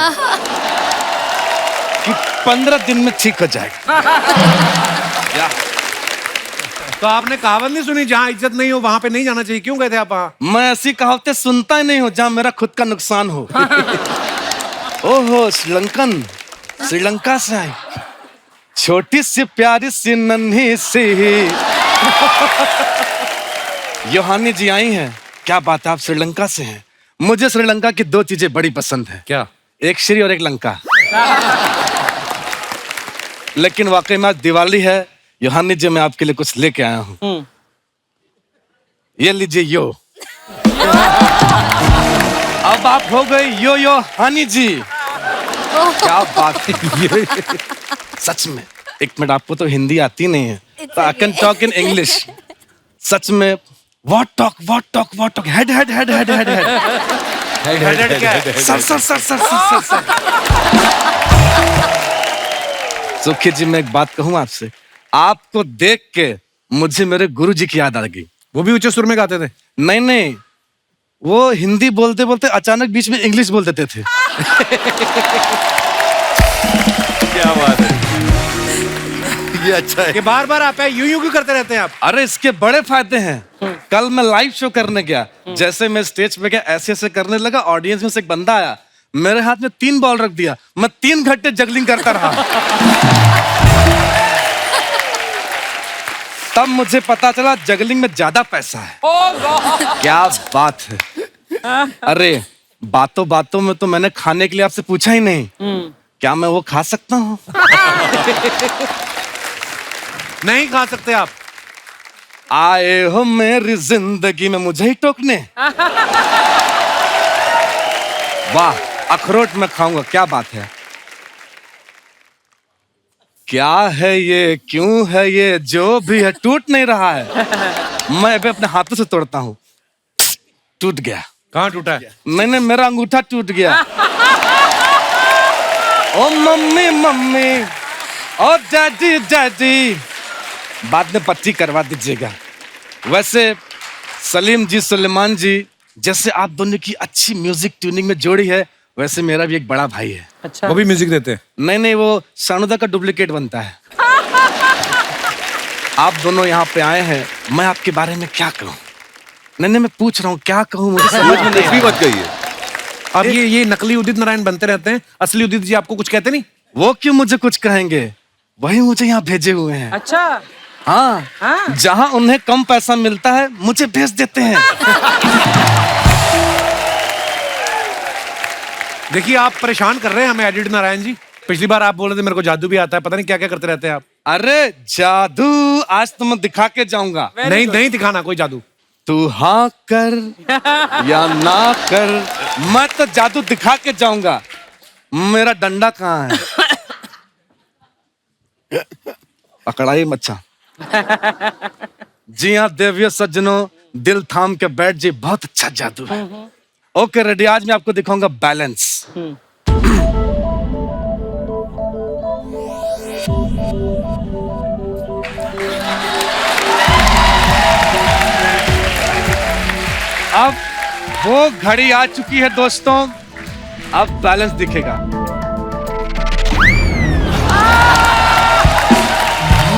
कि 15 दिन में ठीक हो जाएगा। तो आपने कहावत नहीं सुनी, जहाँ इज्जत नहीं हो वहां पे नहीं जाना चाहिए? क्यों गए थे आप वहाँ? मैं ऐसी कहावतें सुनता ही नहीं हूँ जहाँ मेरा खुद का नुकसान हो। ओहो, श्रीलंका से आई, छोटी सी प्यारी सी नन्ही सी योहानी जी आई हैं। क्या बात है, आप श्रीलंका से हैं। मुझे श्रीलंका की 2 चीजें बड़ी पसंद है। क्या? एक श्री और एक लंका। लेकिन वाकई में आज दिवाली है, योहानी जी मैं आपके लिए कुछ लेके आया हूँ। ये लीजिए यो। अब आप हो गए यो यो हानी जी। क्या बात है। सच में एक मिनट, आपको तो हिंदी आती नहीं है, तो I can talk in English. सच में व्हाट टॉक हेड क्या है? सर। सुखी जी मैं एक बात कहूं आपसे, आपको देख के मुझे मेरे गुरु जी की याद आ गई। वो भी ऊंचे सुर में गाते थे? नहीं, वो हिंदी बोलते बोलते अचानक बीच में इंग्लिश बोल देते थे। क्या बात है, ये अच्छा है कि बार बार आप यूं क्यों करते रहते हैं आप? अरे इसके बड़े फायदे हैं। कल मैं लाइव शो करने गया, जैसे मैं स्टेज पे गया ऐसे करने लगा, ऑडियंस में से एक बंदा आया, मेरे हाथ में 3 बॉल रख दिया, मैं 3 घंटे जगलिंग करता रहा। तब मुझे पता चला जगलिंग में ज्यादा पैसा है। क्या बात है। अरे बातों बातों में तो मैंने खाने के लिए आपसे पूछा ही नहीं, क्या मैं वो खा सकता हूँ? नहीं खा सकते आप। आए हो मेरी जिंदगी में मुझे ही टोकने। वाह, अखरोट में खाऊंगा, क्या बात है। क्या है ये, क्यों है ये, जो भी है टूट नहीं रहा है। मैं अभी अपने हाथों से तोड़ता हूँ। टूट गया। कहाँ टूटा है? नहीं, मेरा अंगूठा टूट गया। ओ मम्मी, ओ डैडी, बाद में पट्टी करवा दीजिएगा। वैसे सलीम जी, सुलेमान जी, जैसे आप दोनों की अच्छी म्यूजिक ट्यूनिंग में जोड़ी है, वैसे मेरा भी एक बड़ा भाई है। अच्छा। वो भी म्यूजिक देते हैं? नहीं, वो शानुदा का डुप्लीकेट बनता है। आप दोनों यहाँ पे आए हैं, मैं आपके बारे में क्या कहूँ? नहीं, मैं पूछ रहा हूँ क्या कहूँ, मुझे समझ में नहीं। कुछ भी मत कहिए। अब ये नकली उदित नारायण बनते रहते हैं, असली उदित जी आपको कुछ कहते नहीं? वो क्यों मुझे कुछ कहेंगे, वही मुझे यहाँ भेजे हुए हैं। अच्छा। हाँ। जहाँ उन्हें कम पैसा मिलता है मुझे भेज देते हैं। देखिए आप परेशान कर रहे हैं हमें एडिट नारायण जी। पिछली बार आप बोल रहे थे मेरे को जादू भी आता है, पता नहीं क्या क्या करते रहते हैं आप। अरे जादू आज तो मैं दिखा के जाऊंगा। नहीं दिखाना कोई जादू। तू हाँ कर या ना कर, मैं तो जादू दिखा के जाऊंगा। मेरा डंडा कहाँ है? पकड़ाई मच्छा। जी हाँ देवियों सज्जनों, दिल थाम के बैठ जी, बहुत अच्छा जादू है। ओके रेडी, आज मैं आपको दिखाऊंगा बैलेंस। अब वो घड़ी आ चुकी है दोस्तों, अब बैलेंस दिखेगा।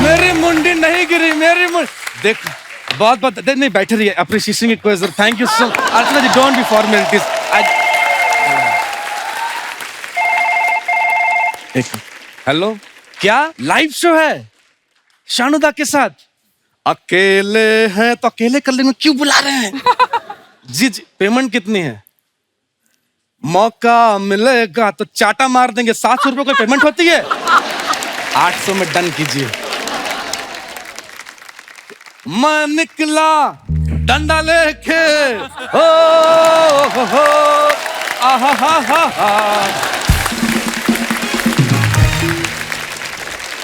मेरी मुंडी नहीं गिरी, मेरी मुंडी देख, बहुत नहीं, बैठे रहिए। अप्रिशिएशन की कोई जरूरत, thank you so much. Archana ji don't be formalities. Hello, क्या लाइव शो है शानुदा के साथ? अकेले हैं तो अकेले कर लेंगे, क्यों बुला रहे हैं? जी, पेमेंट कितनी है? मौका मिलेगा तो चाटा मार देंगे। 700 रुपए कोई पेमेंट होती है? 800 में डन कीजिए। मैं निकला डंडा लेके, हो आहा।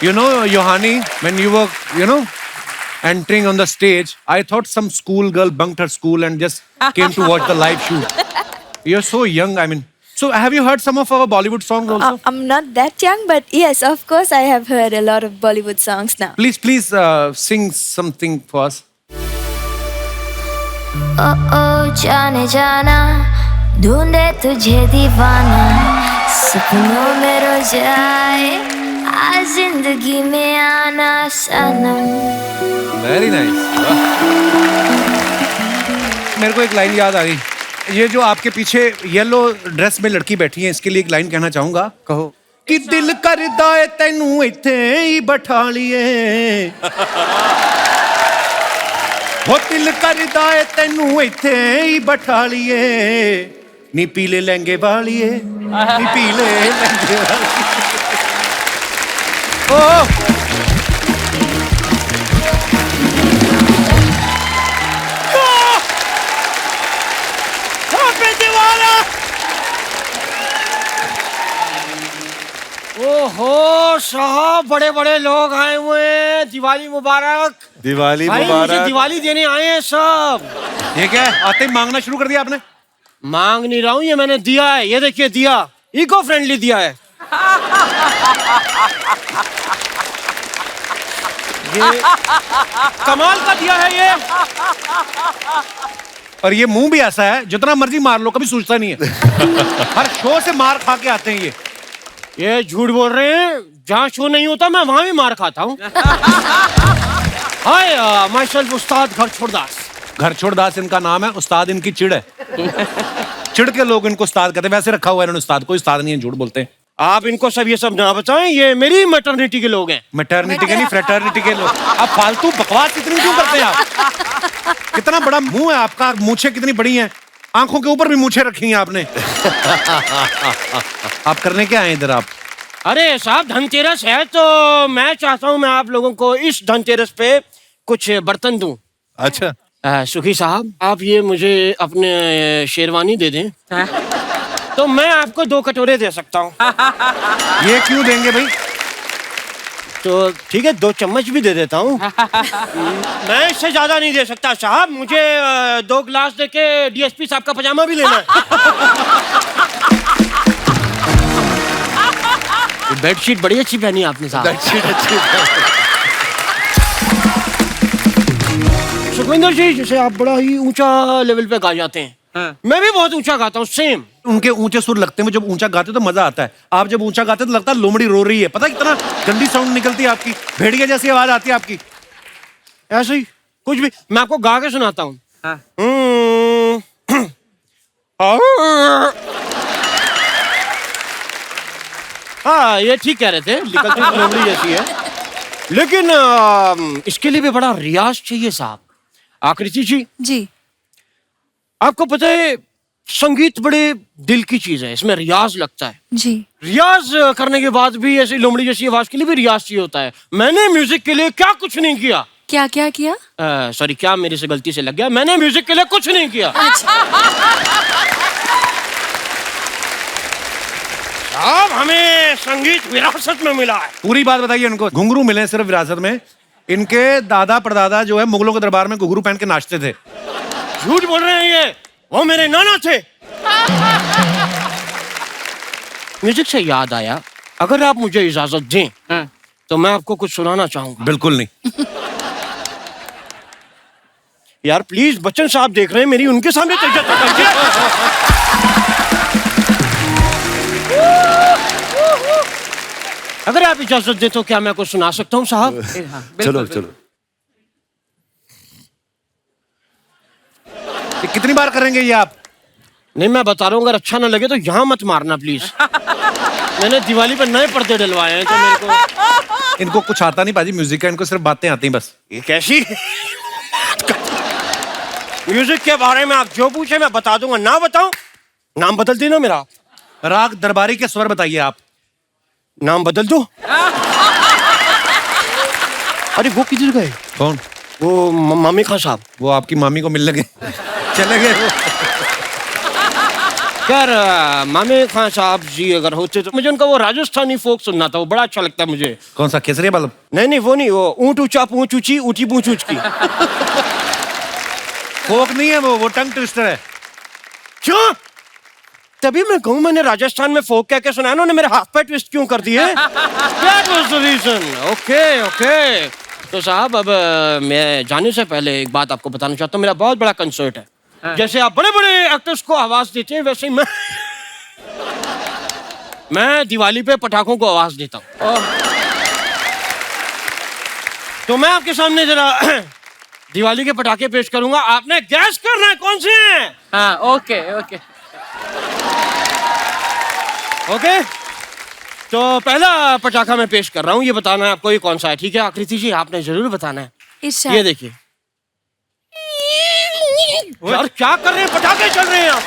You know, Yohani, when you were, entering on the stage, I thought some school girl bunked her school and just came to watch the live shoot. You're so young, I mean. So have you heard some of our Bollywood songs also? I'm not that young, but yes, of course, I have heard a lot of Bollywood songs now. Please sing something for us. Oh, जाने जाना, ढूंढे तुझे दीवाना, सपनों में रोज आए, आज जिंदगी में आना सनम। Very nice. मेरे को एक लाइन याद आ गई। ये जो आपके पीछे येलो ड्रेस में लड़की बैठी है, इसके लिए एक लाइन कहना चाहूंगा। कहो। कि दिल करदा है तैनू इत्थे ही बैठा लिए, हो दिल करदा है तैनू इत्थे ही बैठा लिए, नी पीले लहंगे वालिए, नी पीले लहंगे वालिए। ओहो साहब, बड़े बड़े लोग आए हुए हैं। दिवाली मुबारक। दिवाली भाई मुझे मुबारक। दिवाली देने आए हैं सब। ये क्या है? आते ही मांगना शुरू कर दिया आपने? मांग नहीं रहा हूँ, ये मैंने दिया है। ये देखिए दिया, इको फ्रेंडली दिया है। ये कमाल का दिया है ये। और ये मुंह भी ऐसा है, जितना मर्जी मार लो कभी सूझता नहीं है। हर शो से मार खा के आते हैं ये झूठ बोल रहे हैं। जहाँ शो नहीं होता मैं वहां भी मार खाता हूँ। हाय माय सेल्फ उस्ताद घर छोड़दास। घर छोड़दास इनका नाम है, उस्ताद इनकी चिड़ है। चिड़ के लोग इनको उस्ताद कहते हैं, वैसे रखा हुआ है इन्होंने उस्ताद, कोई उस्ताद नहीं है, झूठ बोलते हैं। आप इनको सब ये सब ना बताएं, ये मेरी मैटरनिटी के लोग हैं। मैटरनिटी के नहीं, फ्रेटर्निटी के लोग। आप फालतू बकवास इतनी क्यों करते हैं आप? कितना बड़ा मुंह है आपका, मूछें कितनी बड़ी हैं, आंखों के ऊपर भी मूछें रखी हैं आपने। आप करने क्या आए इधर आप? अरे साहब धनतेरस है तो मैं चाहता हूँ मैं आप लोगों को इस धनतेरस पे कुछ बर्तन दूं। अच्छा सुखी साहब, आप ये मुझे अपने शेरवानी दे दें तो मैं आपको 2 कटोरे दे सकता हूँ। ये क्यों देंगे भाई? तो ठीक है, 2 चम्मच भी दे देता हूँ। मैं इससे ज्यादा नहीं दे सकता साहब, मुझे 2 गिलास देके डीएसपी साहब का पजामा भी लेना है। बेडशीट बड़ी अच्छी पहनी आपने साहब। बेडशीट अच्छी। सुखविंदर जी, जैसे आप बड़ा ही ऊंचा लेवल पे गा जाते हैं, मैं भी बहुत ऊंचा गाता हूँ सेम। उनके ऊंचे सुर लगते हैं, जब ऊंचा गाते तो मजा आता है। आप जब ऊंचा गाते तो लगता है लोमड़ी रो रही है। पता है कितना गंदी साउंड निकलती है आपकी, भेड़िया जैसी आवाज आती है आपकी। ऐसे ही कुछ भी मैं आपको गा के सुनाता हूँ। हाँ ये ठीक कह रहे थे, निकलती लोमड़ी जैसी है, लेकिन इसके लिए भी बड़ा रियाज चाहिए साहब। आकृति जी, आपको पता है संगीत बड़े दिल की चीज है, इसमें रियाज लगता है जी। रियाज करने के बाद भी ऐसी लोमड़ी जैसी आवाज के लिए भी रियाज चाहिए होता है। मैंने म्यूजिक के लिए क्या कुछ नहीं किया। क्या क्या किया? सॉरी, क्या मेरे से गलती से लग गया। मैंने म्यूजिक के लिए कुछ नहीं किया। अब हमें संगीत विरासत में मिला है। पूरी बात बताइए उनको। घुंघरू मिले सिर्फ विरासत में। इनके दादा परदादा जो है मुगलों के दरबार में घुंघरू पहन के नाचते थे। झूठ बोल रहे हैं ये, वो मेरे नाना थे। म्यूजिक से याद आया, अगर आप मुझे इजाजत दें तो मैं आपको कुछ सुनाना चाहूंगा। बिल्कुल नहीं। यार प्लीज, बच्चन साहब देख रहे हैं मेरी, उनके सामने अगर आप इजाजत दें तो क्या मैं कुछ सुना सकता हूँ साहब? चलो चलो। कितनी बार करेंगे ये आप? नहीं मैं बता रहा हूँ, अगर अच्छा ना लगे तो यहाँ मत मारना प्लीज। मैंने दिवाली पर नए पर्दे डलवाए हैं तो मेरे को। इनको कुछ आता नहीं पाजी म्यूजिक का, इनको सिर्फ बातें आती हैं बस। ये कैसी म्यूजिक के बारे में आप जो पूछे मैं बता दूंगा, ना बताऊं नाम बदल देना मेरा। राग दरबारी के स्वर बताइए आप। नाम बदल दो। अरे वो किधर गए? कौन? वो मामी खान साहब। वो आपकी मामी को मिलने गए, चले गए वो। यार मामी खान साहब जी अगर होते तो मुझे उनका वो राजस्थानी फोक सुनना था, वो बड़ा अच्छा लगता है मुझे। कौन सा? केसरिया बल्ब? नहीं नहीं वो नहीं, वो ऊंट ऊंचा पूंछ ऊंची ऊंची पूंछ ऊंच की। फोक नहीं है वो टंग ट्विस्टर है। क्यों? तभी मैं कहूँ मैंने राजस्थान में फोक कह के सुना, उन्होंने मेरे हाथ पे ट्विस्ट क्यों कर दिए? That was the reason. Okay okay. तो साहब अब मैं जाने से पहले एक बात आपको बताना चाहता हूँ। मेरा बहुत बड़ा कंसर्ट है। जैसे आप बड़े बड़े एक्टर्स को आवाज देते हैं वैसे ही मैं दिवाली पे पटाखों को आवाज देता हूँ। तो मैं आपके सामने जरा दिवाली के पटाखे पेश करूंगा, आपने गैस करना है कौन से हैं। हाँ ओके ओके ओके। तो पहला पटाखा मैं पेश कर रहा हूँ, ये बताना है आपको ये कौन सा है, ठीक है? आकृति जी आपने जरूर बताना है। ये देखिए। यार क्या कर रहे हैं, पटाखे चल रहे हैं आप।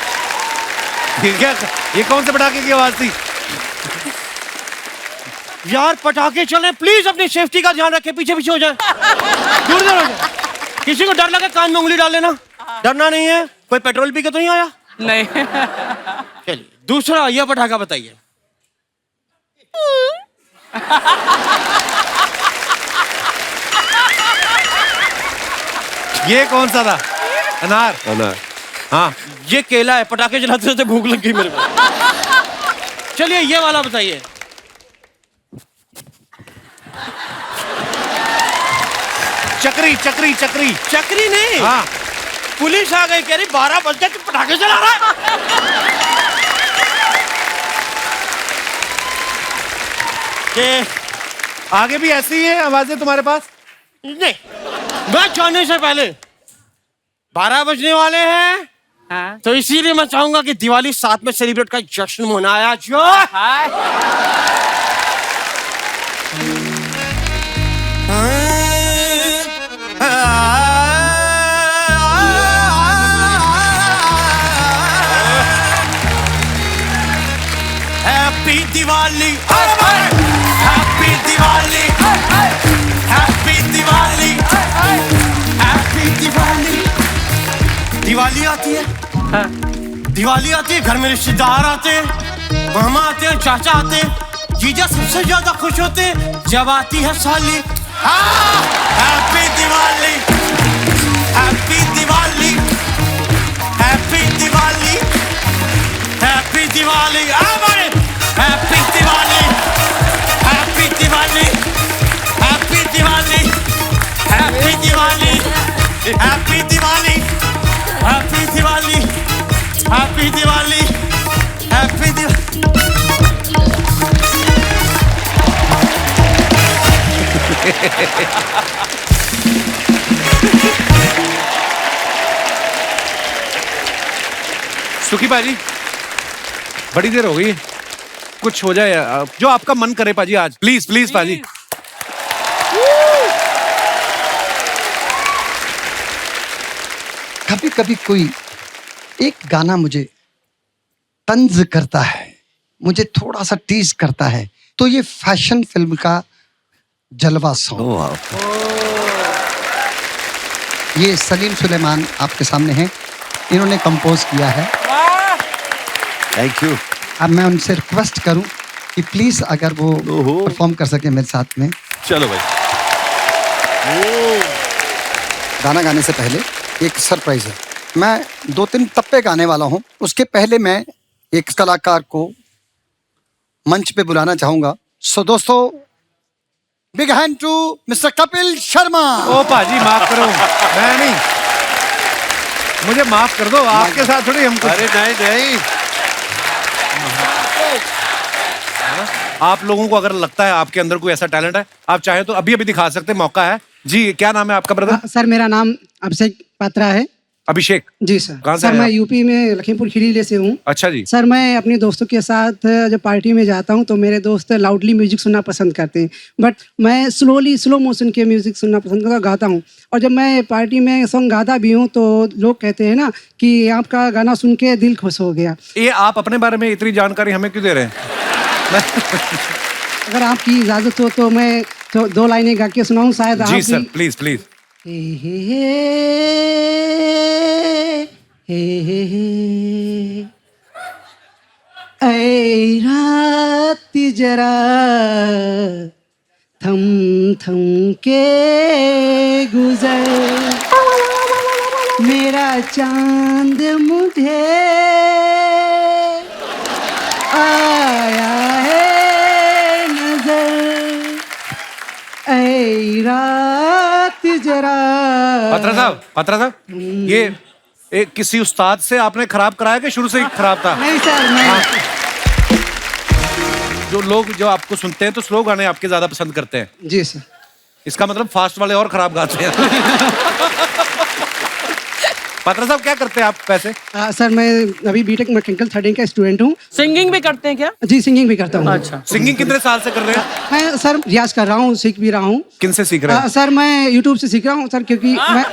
ठीक है, ये कौन से पटाखे की आवाज थी? यार पटाखे चले, प्लीज अपनी सेफ्टी का ध्यान रखें, पीछे पीछे हो जाए, दूर दूर हो जाए। किसी को डर लगे कान में उंगली डाल लेना, डरना नहीं है। कोई पेट्रोल पी के तो नहीं आया? नहीं। चलिए दूसरा ये पटाखा बताइए। ये कौन सा था? अनार। अनार। हाँ, ये केला है, पटाखे जलाते रहते भूख लग गई मेरे को। चलिए ये वाला बताइए। चक्री चक्री चक्री। चक्री नहीं, हाँ, पुलिस आ गई, कह रही 12 बज गए, तू पटाखे जला रहा है। कि आगे भी ऐसी ही है आवाजें तुम्हारे पास? नहीं, मैं जाने से पहले 12 बजने वाले हैं। हाँ? तो इसीलिए मैं चाहूंगा कि दिवाली साथ में सेलिब्रेट का जश्न मनाया जाए। Happy Diwali, happy Diwali, happy Diwali, happy Diwali. Diwali आती है, दिवाली आती है, घर में रिश्तेदार आते हैं, मामा आते हैं, चाचा आते हैं, जीजा सबसे ज्यादा खुश होते हैं जब आती है साली। Happy Diwali, happy Diwali, happy Diwali, happy Diwali, happy Diwali, happy Diwali, happy Diwali, happy Diwali, happy Diwali, happy Diwali, happy Diwali, happy Diwali. सुखी पाजी, बड़ी देर हो गई, कुछ हो जाए जो आपका मन करे पाजी आज, प्लीज प्लीज पाजी। कभी कभी कोई एक गाना मुझे तंज करता है, मुझे थोड़ा सा टीज करता है, तो ये फैशन फिल्म का जलवा सॉन्ग, ये सलीम सुलेमान आपके सामने हैं, इन्होंने कंपोज किया है। Thank you. अब मैं उनसे रिक्वेस्ट करूं कि प्लीज अगर वो परफॉर्म कर सके मेरे साथ में। चलो भाई। गाना गाने से पहले एक सरप्राइज है, मैं 2-3 टप्पे गाने वाला हूं, उसके पहले मैं एक कलाकार को मंच पे बुलाना चाहूंगा। सो दोस्तों, big hand to mister Kapil Sharma. ओ पाजी माफ करो, मैं नहीं, मुझे माफ कर दो, आपके साथ थोड़ी हम। अरे नहीं नहीं, आप लोगों को अगर लगता है आपके अंदर कोई ऐसा टैलेंट है, आप चाहे तो अभी अभी दिखा सकते हैं, मौका है जी। क्या नाम है आपका ब्रदर? सर मेरा नाम अभिषेक पात्रा है। अभिषेक जी सर। कहाँ से सर हैं मैं आप? यूपी में लखीमपुर खीरी से हूँ। अच्छा जी। सर मैं अपने दोस्तों के साथ जब पार्टी में जाता हूँ तो मेरे दोस्त लाउडली म्यूजिक सुनना पसंद करते हैं, बट मैं स्लो मोशन के म्यूजिक सुनना पसंद करता, गाता हूँ। और जब मैं पार्टी में सॉन्ग गाता भी हूँ तो लोग कहते हैं ना कि आपका गाना सुन के दिल खुश हो गया। ये आप अपने बारे में इतनी जानकारी हमें क्यों दे रहे हैं? अगर आपकी इजाजत हो तो मैं तो 2 लाइनें गा के सुनाऊँ शायद आप जी भी। Sir, please please. ऐ रात जरा थम थम के गुजर, मेरा चांद मुझे आया है नजर, ऐ रात जरा। पत्रा साहब, ये एक किसी उस्ताद से आपने खराब कराया कि शुरू से ही खराब था? नहीं सर, नहीं। जो लोग जो आपको सुनते हैं तो स्लो गाने आपके ज्यादा पसंद करते हैं। जी सर। इसका मतलब फास्ट वाले और खराब गाते हैं। पत्रा साहब क्या करते हैं आप वैसे? सर मैं अभी बीटेक मैकेनिकल 3rd का स्टूडेंट हूँ। सिंगिंग भी करते हैं क्या? जी सिंगिंग भी करता हूँ। अच्छा। सिंगिंग कितने साल से कर रहे हैं? मैं सर रियाज कर रहा हूँ, सीख भी रहा हूँ। किनसे सीख रहे हैं? सर मैं यूट्यूब से सीख रहा हूँ सर, क्योंकि मैं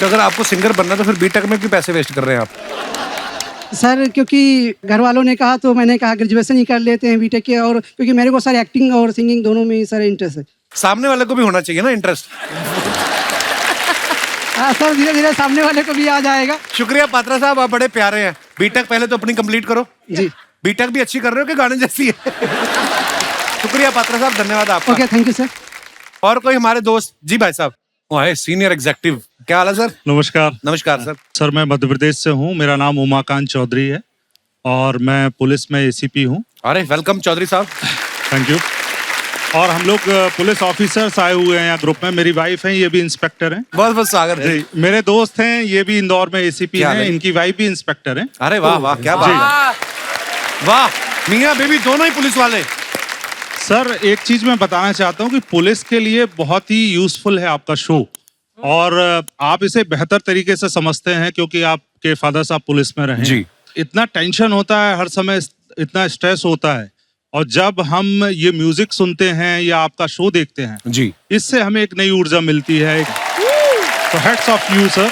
तो अगर आपको सिंगर बनना तो फिर बीटेक में क्यों पैसे वेस्ट कर रहे हैं आप? सर क्योंकि घर वालों ने कहा तो मैंने कहा ग्रेजुएशन ही कर लेते हैं बीटेक के, और क्योंकि मेरे को सर एक्टिंग और सिंगिंग दोनों में ही सर इंटरेस्ट है। सामने वाले को भी होना चाहिए ना इंटरेस्ट। हाँ सर, धीरे धीरे सामने वाले को भी आ जाएगा। शुक्रिया पात्रा साहब, आप बड़े प्यारे हैं। बीटेक पहले तो अपनी कंप्लीट करो। जी। बीटेक भी अच्छी कर रहे हो कि गाने जैसी है? शुक्रिया पात्रा साहब, धन्यवाद आपका। Okay, thank you sir. और कोई हमारे दोस्त? जी भाई साहब, वो है सीनियर एग्जीक्यूटिव। क्या हाल है सर? नमस्कार। नमस्कार सर। सर मैं मध्य प्रदेश से हूँ, मेरा नाम उमाकांत चौधरी है और मैं पुलिस में एसीपी हूँ। अरे वेलकम चौधरी साहब। Thank you. और हम लोग पुलिस ऑफिसर्स आए हुए हैं यहाँ ग्रुप में। मेरी वाइफ है, ये भी इंस्पेक्टर हैं। बहुत बहुत स्वागत है। मेरे दोस्त हैं, ये भी इंदौर में एसीपी क्या हैं, है? इनकी वाइफ भी इंस्पेक्टर हैं। अरे वाह वाह, क्या बात है, वाह। मियाँ बीवी दोनों ही पुलिस वाले। सर एक चीज मैं बताना चाहता हूँ कि पुलिस के लिए बहुत ही यूजफुल है आपका शो, और आप इसे बेहतर तरीके से समझते हैं क्योंकि आपके फादर साहब पुलिस में रहे। जी। इतना टेंशन होता है हर समय, इतना स्ट्रेस होता है, और जब हम ये म्यूजिक सुनते हैं या आपका शो देखते हैं जी, इससे हमें एक नई ऊर्जा मिलती है। तो हेड्स ऑफ यू सर।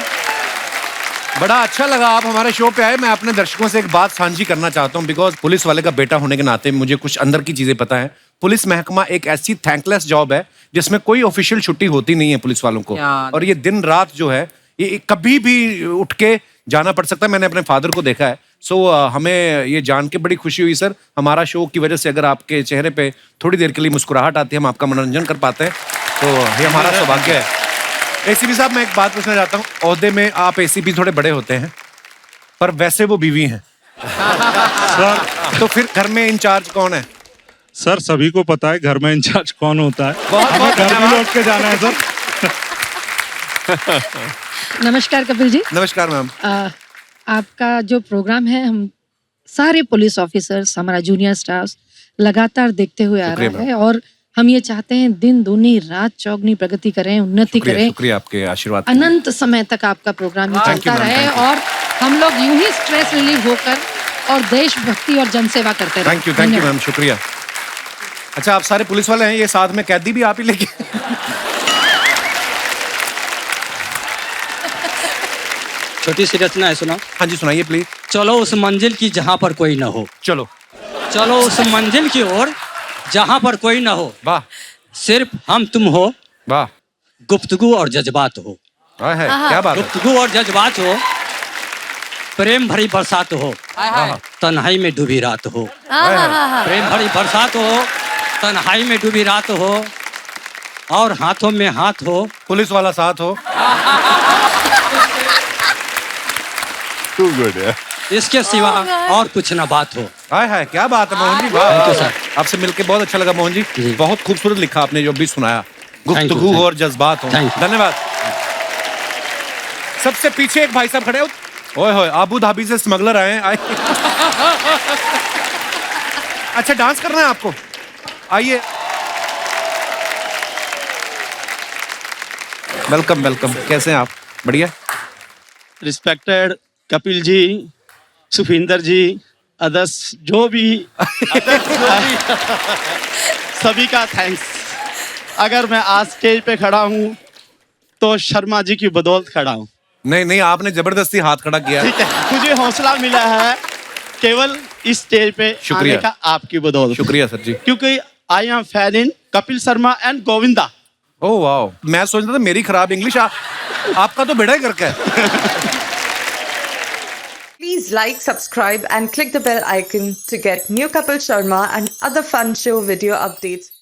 बड़ा अच्छा लगा आप हमारे शो पे आए। मैं अपने दर्शकों से एक बात साझी करना चाहता हूँ, बिकॉज पुलिस वाले का बेटा होने के नाते मुझे कुछ अंदर की चीजें पता है। पुलिस महकमा एक ऐसी थैंकलेस जॉब है जिसमें कोई ऑफिशियल छुट्टी होती नहीं है पुलिस वालों को, और ये दिन रात जो है ये कभी भी उठ के जाना पड़ सकता है। मैंने अपने फादर को देखा है। सो हमें ये जान के बड़ी खुशी हुई सर, हमारा शो की वजह से अगर आपके चेहरे पे थोड़ी देर के लिए मुस्कुराहट आती है, हम आपका मनोरंजन कर पाते हैं, तो ये हमारा सौभाग्य है। एसीपी साहब, मैं एक बात पूछना चाहता हूँ। ओहदे में आप एसीपी थोड़े बड़े होते हैं, पर वैसे वो बीवी हैं सर। तो फिर घर में इंचार्ज कौन है? सर सभी को पता है घर में इंचार्ज कौन होता है। बहुत बहुत घर भी लौट के जाना है सर। नमस्कार कपिल जी। नमस्कार मैम। आपका जो प्रोग्राम है, हम सारे पुलिस ऑफिसर्स, हमारा जूनियर स्टाफ लगातार देखते हुए आ रहा है, और हम ये चाहते हैं दिन दूनी रात चौगनी प्रगति करें, उन्नति करें। शुक्रिया आपके आशीर्वाद के लिए। अनंत समय तक आपका प्रोग्राम ही Thank you, चलता ma'am, रहे, thank you. और हम लोग यूं ही स्ट्रेस रिलीव होकर और देशभक्ति और जनसेवा करते रहे। थैंक यू मैम, शुक्रिया। अच्छा, आप सारे पुलिस वाले हैं, ये साथ में कैदी भी आप ही लेके? छोटी सी रचना है, सुनो। हाँ जी, सुनाइए प्लीज। चलो उस मंजिल की जहाँ पर कोई न हो। चलो चलो उस मंजिल की ओर जहाँ पर कोई न हो। वाह। सिर्फ हम तुम हो। वाह। गुफ्तगू और जज्बात हो। है, क्या बात है। गुफ्तगू और जज्बात हो, प्रेम भरी बरसात हो, तन्हाई में डूबी रात हो। प्रेम भरी बरसात हो, तन्हाई में डूबी रात हो, और हाथों में हाथ हो, पुलिस वाला साथ हो। Too good, yeah. इसके सिवा और कुछ न बात हो। हाय हाय, क्या बात है मोहन जी, वाह। आपसे मिलके बहुत अच्छा लगा मोहन जी, बहुत खूबसूरत लिखा आपने जो भी सुनाया। गुफ्तगू और जज्बात हो। धन्यवाद। सबसे पीछे एक भाई साहब खड़े हो। ओए होए, अबू धाबी से स्मगलर आए हैं। अच्छा, डांस करना है आपको? आइए। Welcome welcome. कैसे हैं आप? बढ़िया। रिस्पेक्टेड कपिल जी, सुखविंदर जी, अदर्स जो भी सभी का थैंक्स। अगर मैं आज स्टेज पे खड़ा हूँ तो शर्मा जी की बदौलत खड़ा हूँ। नहीं नहीं, आपने जबरदस्ती हाथ खड़ा किया। ठीक है, मुझे हौसला मिला है केवल इस स्टेज पे आने का आपकी बदौलत। शुक्रिया सर जी। क्योंकि I am fan in Kapil Sharma and Govinda. Oh wow, मैं सोचता था मेरी खराब इंग्लिश, आपका तो बेड़ा ही करके है। Please like, subscribe and click the bell icon to get new Kapil Sharma and other fun show video updates.